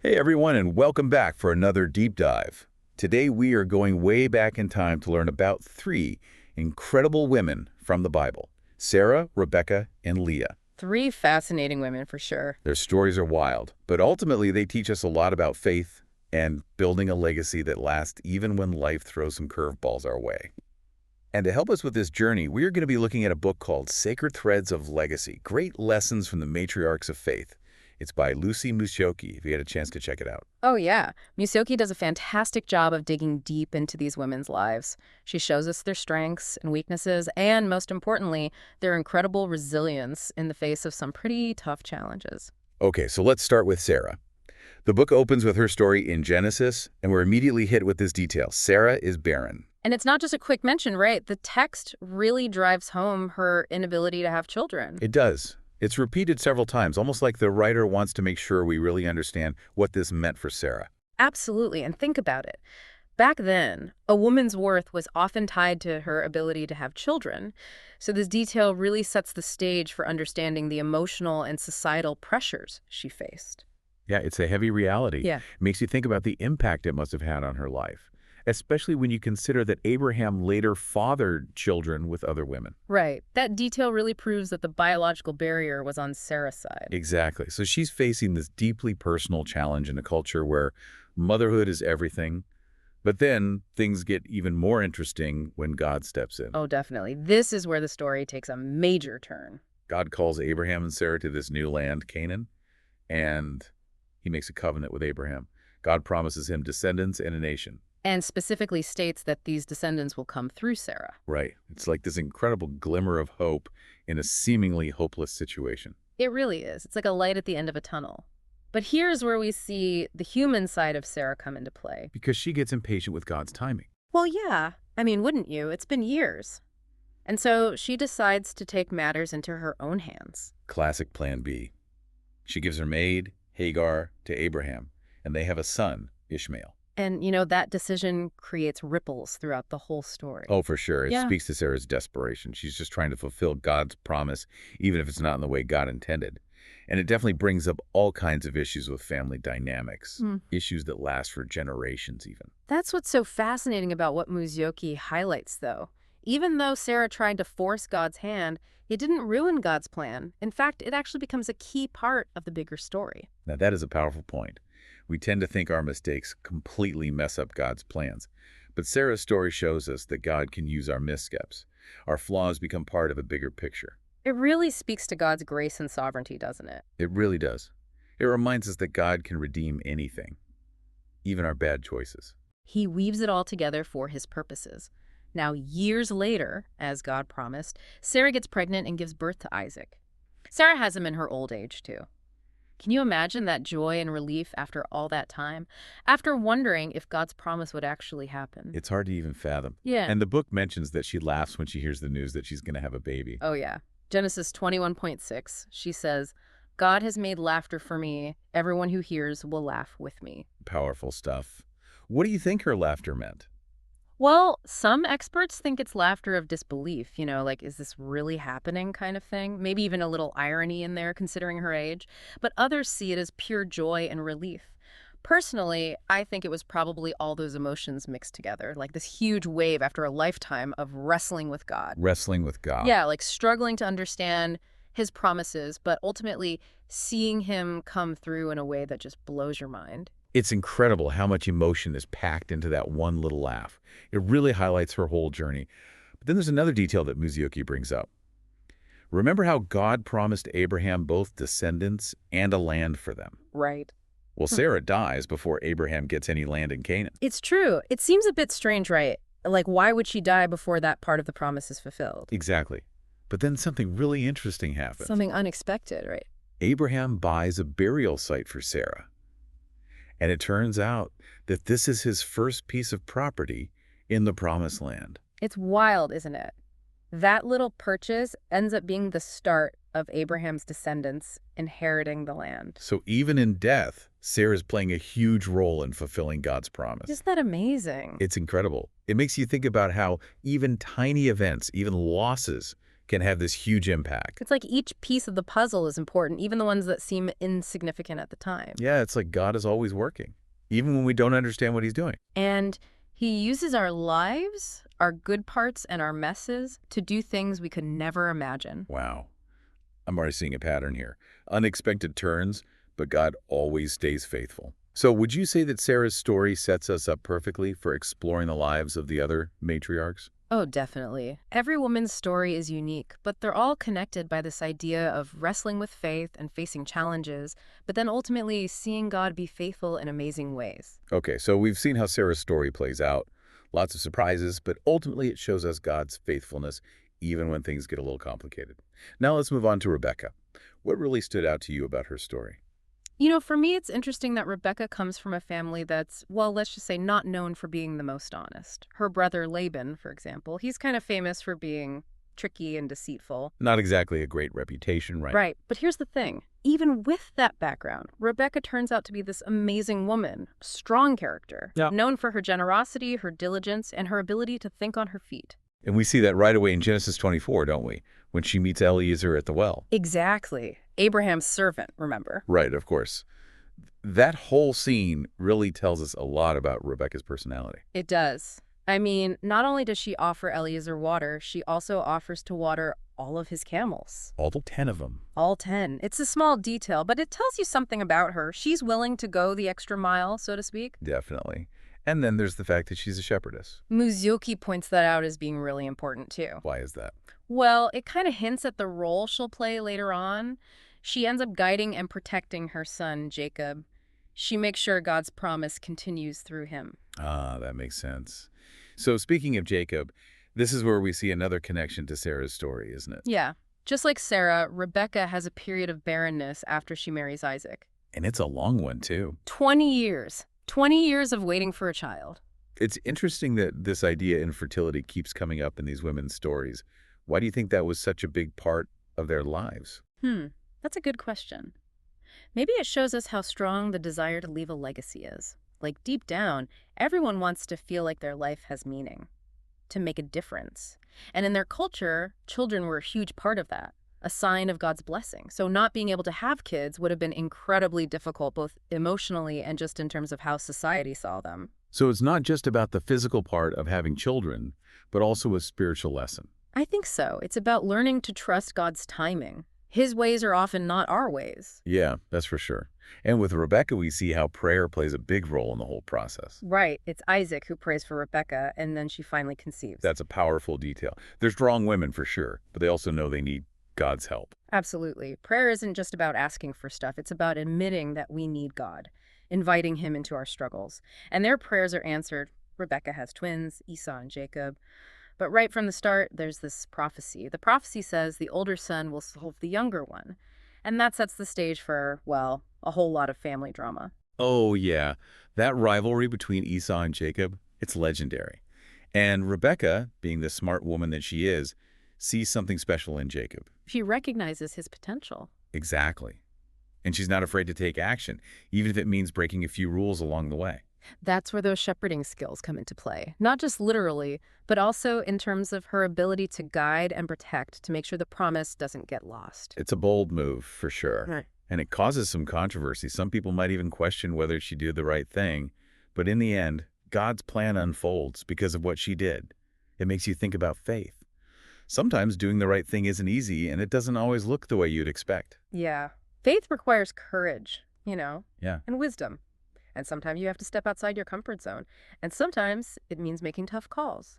Hey everyone, and welcome back for another deep dive. Today we are going way back in time to learn about three incredible women from the Bible: Sarah, Rebecca, and Leah. Three fascinating women for sure. Their stories are wild, but ultimately they teach us a lot about faith and building a legacy that lasts even when life throws some curveballs our way. And to help us with this journey, we are going to be looking at a book called Sacred Threads of Legacy: Great Lessons from the Matriarchs of Faith. It's by Lucy Muscioki, if you had a chance to check it out. Oh yeah, Musoki does a fantastic job of digging deep into these women's lives. She shows us their strengths and weaknesses, and most importantly, their incredible resilience in the face of some pretty tough challenges. Okay, so let's start with Sarah. The book opens with her story in Genesis, and we're immediately hit with this detail. Sarah is barren. And it's not just a quick mention, right? The text really drives home her inability to have children. It does. It's repeated several times, almost like the writer wants to make sure we really understand what this meant for Sarah. Absolutely, and think about it. Back then, a woman's worth was often tied to her ability to have children, so this detail really sets the stage for understanding the emotional and societal pressures she faced. Yeah, it's a heavy reality. Yeah. It makes you think about the impact it must have had on her life, especially when you consider that Abraham later fathered children with other women. Right. That detail really proves that the biological barrier was on Sarah's side. Exactly. So she's facing this deeply personal challenge in a culture where motherhood is everything. But then things get even more interesting when God steps in. Oh, definitely. This is where the story takes a major turn. God calls Abraham and Sarah to this new land, Canaan, and he makes a covenant with Abraham. God promises him descendants and a nation. And specifically states that these descendants will come through Sarah. Right. It's like this incredible glimmer of hope in a seemingly hopeless situation. It really is. It's like a light at the end of a tunnel. But here's where we see the human side of Sarah come into play. Because she gets impatient with God's timing. Well, yeah. I mean, wouldn't you? It's been years. And so she decides to take matters into her own hands. Classic plan B. She gives her maid, Hagar, to Abraham, and they have a son, Ishmael. And, that decision creates ripples throughout the whole story. Oh, for sure. It Yeah. speaks to Sarah's desperation. She's just trying to fulfill God's promise, even if it's not in the way God intended. And it definitely brings up all kinds of issues with family dynamics, issues that last for generations even. That's what's so fascinating about what Muzyoki highlights, though. Even though Sarah tried to force God's hand, it didn't ruin God's plan. In fact, it actually becomes a key part of the bigger story. Now, that is a powerful point. We tend to think our mistakes completely mess up God's plans. But Sarah's story shows us that God can use our missteps. Our flaws become part of a bigger picture. It really speaks to God's grace and sovereignty, doesn't it? It really does. It reminds us that God can redeem anything, even our bad choices. He weaves it all together for his purposes. Now, years later, as God promised, Sarah gets pregnant and gives birth to Isaac. Sarah has him in her old age, too. Can you imagine that joy and relief after all that time? After wondering if God's promise would actually happen. It's hard to even fathom. Yeah. And the book mentions that she laughs when she hears the news that she's going to have a baby. Oh, yeah. Genesis 21:6, she says, God has made laughter for me. Everyone who hears will laugh with me. Powerful stuff. What do you think her laughter meant? Well, some experts think it's laughter of disbelief, like, is this really happening kind of thing? Maybe even a little irony in there considering her age. But others see it as pure joy and relief. Personally, I think it was probably all those emotions mixed together, like this huge wave after a lifetime of wrestling with God. Wrestling with God. Yeah, like struggling to understand his promises, but ultimately seeing him come through in a way that just blows your mind. It's incredible how much emotion is packed into that one little laugh. It really highlights her whole journey. But then there's another detail that Muzyoki brings up. Remember how God promised Abraham both descendants and a land for them? Right. Well, Sarah dies before Abraham gets any land in Canaan. It's true. It seems a bit strange, right? Like, why would she die before that part of the promise is fulfilled? Exactly. But then something really interesting happens. Something unexpected, right? Abraham buys a burial site for Sarah. And it turns out that this is his first piece of property in the Promised Land. It's wild, isn't it? That little purchase ends up being the start of Abraham's descendants inheriting the land. So even in death, Sarah's playing a huge role in fulfilling God's promise. Isn't that amazing? It's incredible. It makes you think about how even tiny events, even losses, can have this huge impact. It's like each piece of the puzzle is important, even the ones that seem insignificant at the time. Yeah, it's like God is always working, even when we don't understand what he's doing. And he uses our lives, our good parts, and our messes to do things we could never imagine. Wow. I'm already seeing a pattern here. Unexpected turns, but God always stays faithful. So would you say that Sarah's story sets us up perfectly for exploring the lives of the other matriarchs? Oh, definitely. Every woman's story is unique, but they're all connected by this idea of wrestling with faith and facing challenges, but then ultimately seeing God be faithful in amazing ways. Okay, so we've seen how Sarah's story plays out. Lots of surprises, but ultimately it shows us God's faithfulness even when things get a little complicated. Now let's move on to Rebecca. What really stood out to you about her story? For me, it's interesting that Rebecca comes from a family that's, well, let's just say not known for being the most honest. Her brother Laban, for example, he's kind of famous for being tricky and deceitful. Not exactly a great reputation, right? Right, but here's the thing. Even with that background, Rebecca turns out to be this amazing woman, strong character, Yeah. known for her generosity, her diligence, and her ability to think on her feet. And we see that right away in Genesis 24, don't we? When she meets Eliezer at the well. Exactly. Abraham's servant, remember? Right, of course. That whole scene really tells us a lot about Rebecca's personality. It does. I mean, not only does she offer Eliezer water, she also offers to water all of his camels. All 10 of them. All 10. It's a small detail, but it tells you something about her. She's willing to go the extra mile, so to speak. Definitely. And then there's the fact that she's a shepherdess. Muzyoki points that out as being really important, too. Why is that? Well, it kind of hints at the role she'll play later on. She ends up guiding and protecting her son, Jacob. She makes sure God's promise continues through him. Ah, that makes sense. So speaking of Jacob, this is where we see another connection to Sarah's story, isn't it? Yeah. Just like Sarah, Rebecca has a period of barrenness after she marries Isaac. And it's a long one, too. 20 years. 20 years of waiting for a child. It's interesting that this idea of infertility keeps coming up in these women's stories. Why do you think that was such a big part of their lives? That's a good question. Maybe it shows us how strong the desire to leave a legacy is. Like deep down, everyone wants to feel like their life has meaning, to make a difference. And in their culture, children were a huge part of that, a sign of God's blessing. So not being able to have kids would have been incredibly difficult, both emotionally and just in terms of how society saw them. So it's not just about the physical part of having children, but also a spiritual lesson. I think so. It's about learning to trust God's timing. His ways are often not our ways. Yeah, that's for sure. And with Rebecca, we see how prayer plays a big role in the whole process. Right. It's Isaac who prays for Rebecca, and then she finally conceives. That's a powerful detail. They're strong women for sure, but they also know they need God's help. Absolutely. Prayer isn't just about asking for stuff. It's about admitting that we need God, inviting him into our struggles. And their prayers are answered. Rebecca has twins, Esau and Jacob. But right from the start, there's this prophecy. The prophecy says the older son will solve the younger one. And that sets the stage for, well, a whole lot of family drama. Oh, yeah. That rivalry between Esau and Jacob, it's legendary. And Rebecca, being the smart woman that she is, sees something special in Jacob. She recognizes his potential. Exactly. And she's not afraid to take action, even if it means breaking a few rules along the way. That's where those shepherding skills come into play. Not just literally, but also in terms of her ability to guide and protect to make sure the promise doesn't get lost. It's a bold move, for sure. Right. And it causes some controversy. Some people might even question whether she did the right thing. But in the end, God's plan unfolds because of what she did. It makes you think about faith. Sometimes doing the right thing isn't easy, and it doesn't always look the way you'd expect. Yeah. Faith requires courage, Yeah. and wisdom. And sometimes you have to step outside your comfort zone. And sometimes it means making tough calls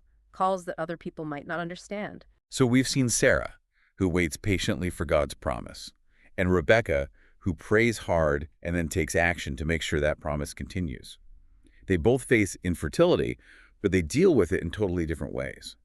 that other people might not understand. So we've seen Sarah, who waits patiently for God's promise, and Rebecca, who prays hard and then takes action to make sure that promise continues. They both face infertility, but they deal with it in totally different ways.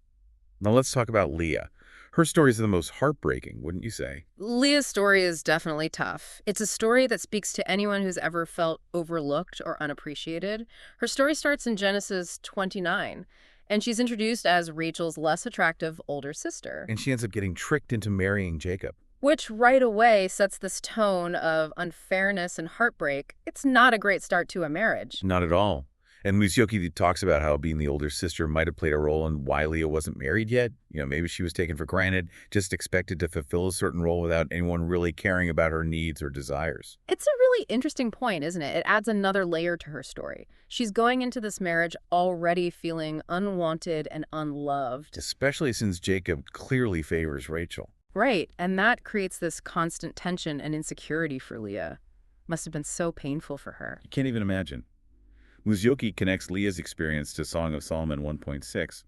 Now let's talk about Leah. Her stories are the most heartbreaking, wouldn't you say? Leah's story is definitely tough. It's a story that speaks to anyone who's ever felt overlooked or unappreciated. Her story starts in Genesis 29, and she's introduced as Rachel's less attractive older sister. And she ends up getting tricked into marrying Jacob. Which right away sets this tone of unfairness and heartbreak. It's not a great start to a marriage. Not at all. And Musyoki talks about how being the older sister might have played a role in why Leah wasn't married yet. Maybe she was taken for granted, just expected to fulfill a certain role without anyone really caring about her needs or desires. It's a really interesting point, isn't it? It adds another layer to her story. She's going into this marriage already feeling unwanted and unloved. Especially since Jacob clearly favors Rachel. Right, and that creates this constant tension and insecurity for Leah. Must have been so painful for her. You can't even imagine. Musyoki connects Leah's experience to Song of Solomon 1.6.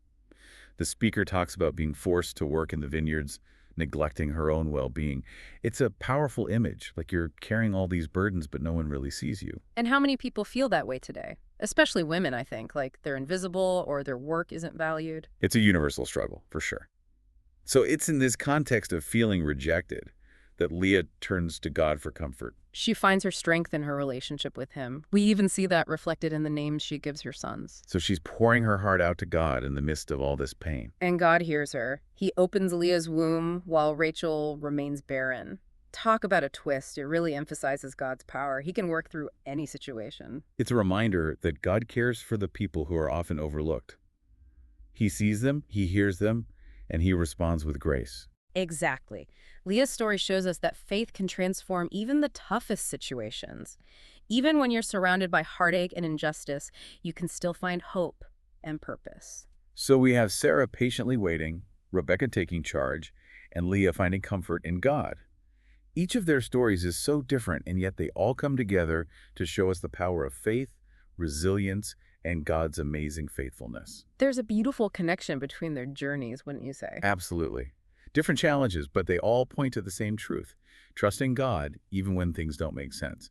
The speaker talks about being forced to work in the vineyards, neglecting her own well-being. It's a powerful image, like you're carrying all these burdens, but no one really sees you. And how many people feel that way today? Especially women, I think, like they're invisible or their work isn't valued. It's a universal struggle, for sure. So it's in this context of feeling rejected that Leah turns to God for comfort. She finds her strength in her relationship with him. We even see that reflected in the names she gives her sons. So she's pouring her heart out to God in the midst of all this pain. And God hears her. He opens Leah's womb while Rachel remains barren. Talk about a twist. It really emphasizes God's power. He can work through any situation. It's a reminder that God cares for the people who are often overlooked. He sees them, he hears them, and he responds with grace. Exactly. Leah's story shows us that faith can transform even the toughest situations. Even when you're surrounded by heartache and injustice, you can still find hope and purpose. So we have Sarah patiently waiting, Rebecca taking charge, and Leah finding comfort in God. Each of their stories is so different, and yet they all come together to show us the power of faith, resilience, and God's amazing faithfulness. There's a beautiful connection between their journeys, wouldn't you say? Absolutely. Different challenges, but they all point to the same truth. Trusting God, even when things don't make sense.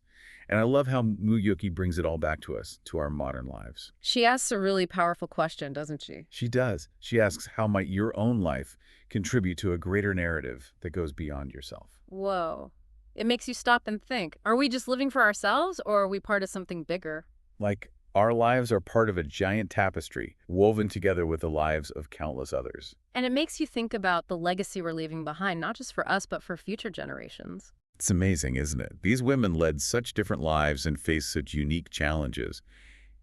And I love how Muyuki brings it all back to us, to our modern lives. She asks a really powerful question, doesn't she? She does. She asks, how might your own life contribute to a greater narrative that goes beyond yourself? Whoa. It makes you stop and think. Are we just living for ourselves, or are we part of something bigger? Like, our lives are part of a giant tapestry, woven together with the lives of countless others. And it makes you think about the legacy we're leaving behind, not just for us, but for future generations. It's amazing, isn't it? These women led such different lives and faced such unique challenges.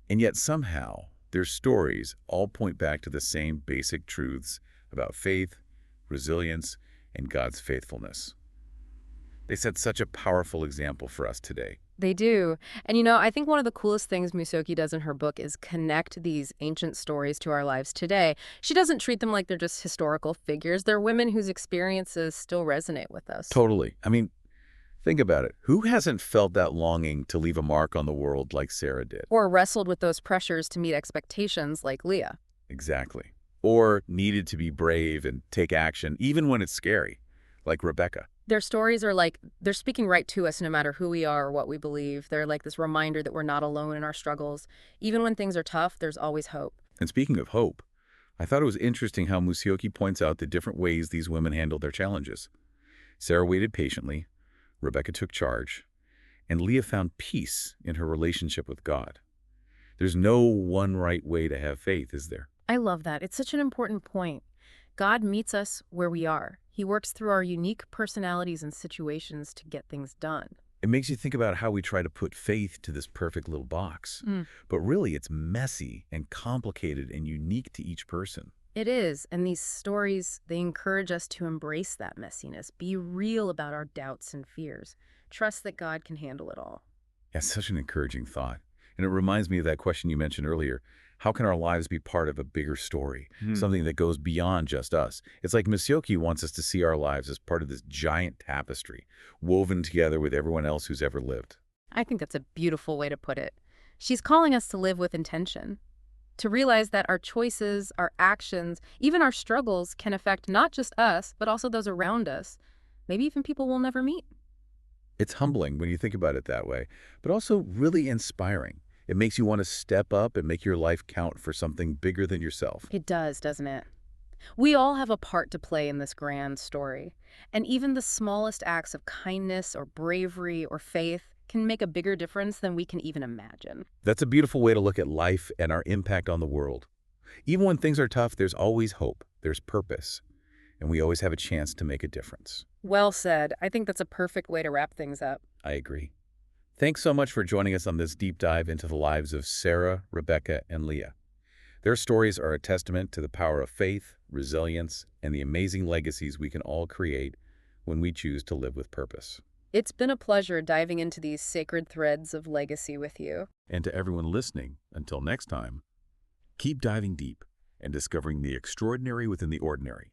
And yet somehow, their stories all point back to the same basic truths about faith, resilience, and God's faithfulness. They set such a powerful example for us today. They do. And I think one of the coolest things Musoki does in her book is connect these ancient stories to our lives today. She doesn't treat them like they're just historical figures. They're women whose experiences still resonate with us. Totally. I mean, think about it. Who hasn't felt that longing to leave a mark on the world like Sarah did? Or wrestled with those pressures to meet expectations like Leah. Exactly. Or needed to be brave and take action, even when it's scary, like Rebecca. Their stories are like, they're speaking right to us no matter who we are or what we believe. They're like this reminder that we're not alone in our struggles. Even when things are tough, there's always hope. And speaking of hope, I thought it was interesting how Musioki points out the different ways these women handled their challenges. Sarah waited patiently, Rebecca took charge, and Leah found peace in her relationship with God. There's no one right way to have faith, is there? I love that. It's such an important point. God meets us where we are. He works through our unique personalities and situations to get things done. It makes you think about how we try to put faith to this perfect little box. But really, it's messy and complicated and unique to each person. It is, and these stories, they encourage us to embrace that messiness, be real about our doubts and fears, trust that God can handle it all. That's such an encouraging thought. And it reminds me of that question you mentioned earlier. How can our lives be part of a bigger story, something that goes beyond just us? It's like Musioki wants us to see our lives as part of this giant tapestry, woven together with everyone else who's ever lived. I think that's a beautiful way to put it. She's calling us to live with intention, to realize that our choices, our actions, even our struggles can affect not just us, but also those around us, maybe even people we'll never meet. It's humbling when you think about it that way, but also really inspiring. It makes you want to step up and make your life count for something bigger than yourself. It does, doesn't it? We all have a part to play in this grand story, and even the smallest acts of kindness or bravery or faith can make a bigger difference than we can even imagine. That's a beautiful way to look at life and our impact on the world. Even when things are tough, there's always hope, there's purpose, and we always have a chance to make a difference. Well said. I think that's a perfect way to wrap things up. I agree. Thanks so much for joining us on this deep dive into the lives of Sarah, Rebecca, and Leah. Their stories are a testament to the power of faith, resilience, and the amazing legacies we can all create when we choose to live with purpose. It's been a pleasure diving into these sacred threads of legacy with you. And to everyone listening, until next time, keep diving deep and discovering the extraordinary within the ordinary.